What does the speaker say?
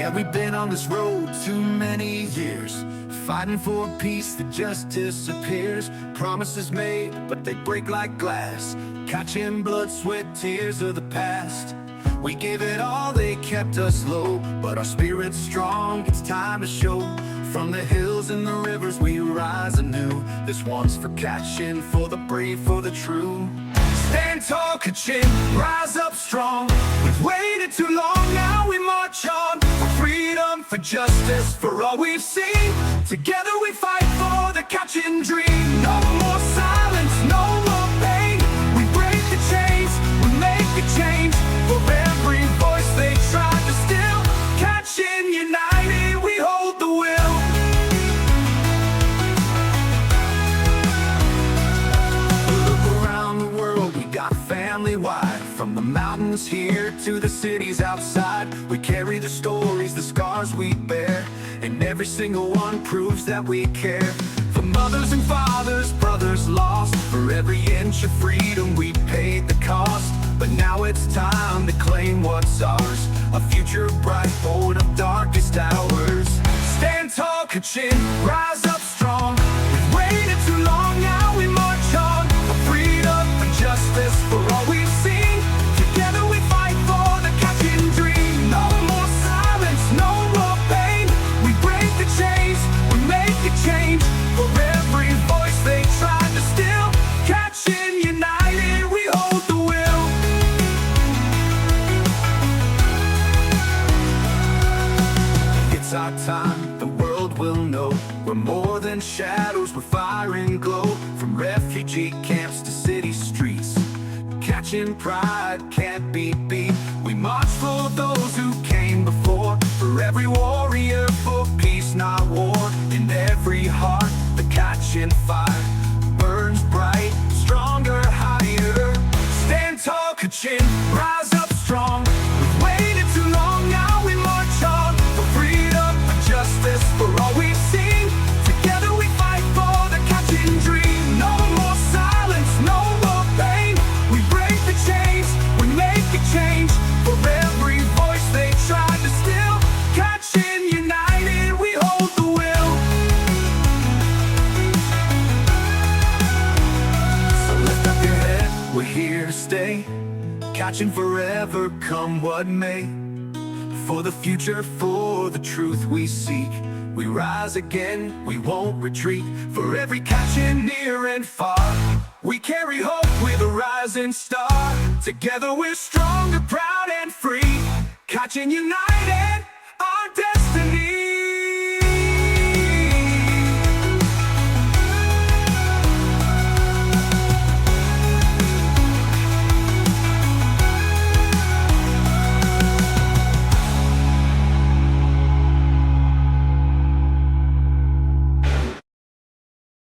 Yeah, we've been on this road too many years, fighting for a peace that just disappears. Promises made, but they break like glass. Kachin blood, sweat, tears of the past. We gave it all, they kept us low, but our spirit's strong, it's time to show. From the hills and the rivers we rise anew. This one's for Kachin, for the brave, for the true. Stand tall, Kachin, rise up strong. We've waited too long, now we march on. For freedom, for justice, for all we've seen. Together we fight for the Kachin dream. No more silence, no more pain. We break the chains, we make a change. For every voice they tried to still, Kachin united, we hold the will. Look around the world, we got family-wide. From the mountains here to the cities outside, we carry the stories, the scars we bear, and every single one proves that we care. For mothers and fathers, brothers lost, for every inch of freedom we paid the cost. But now it's time to claim what's ours, a future bright, born of darkest hours. Stand tall, Kachin, rise up strong. We've waited too long, now we march on. For freedom, for justice, for all we've seen. Together we fight for the Kachin dream. No more silence, no more pain. We break the chains, we make a change. For every voice they tried to steal, Kachin united, we hold the will. It's our time, the world will know. We're more than shadows, we're fire and glow. From refugee camps to city streets, Kachin pride can't be beat. We march for those who came before. For every warrior, for peace, not war. In every heart, the Kachin fire burns bright, stronger, higher. Stand tall, Kachin, rise up strong. We've waited too long, now we march on. For freedom, for justice, for all we've seen. Together we fight for the Kachin dream. No more silence, no more pain. We break the chains, we make a change. For every voice they tried to steal, Kachin united, we hold the will. So lift up your head, we're here to stay. Kachin forever, come what may. For the future, for the truth we seek, we rise again, we won't retreat. For every Kachin near and far, we carry hope with a rising star. Together we're stronger, proud and free, Kachin united.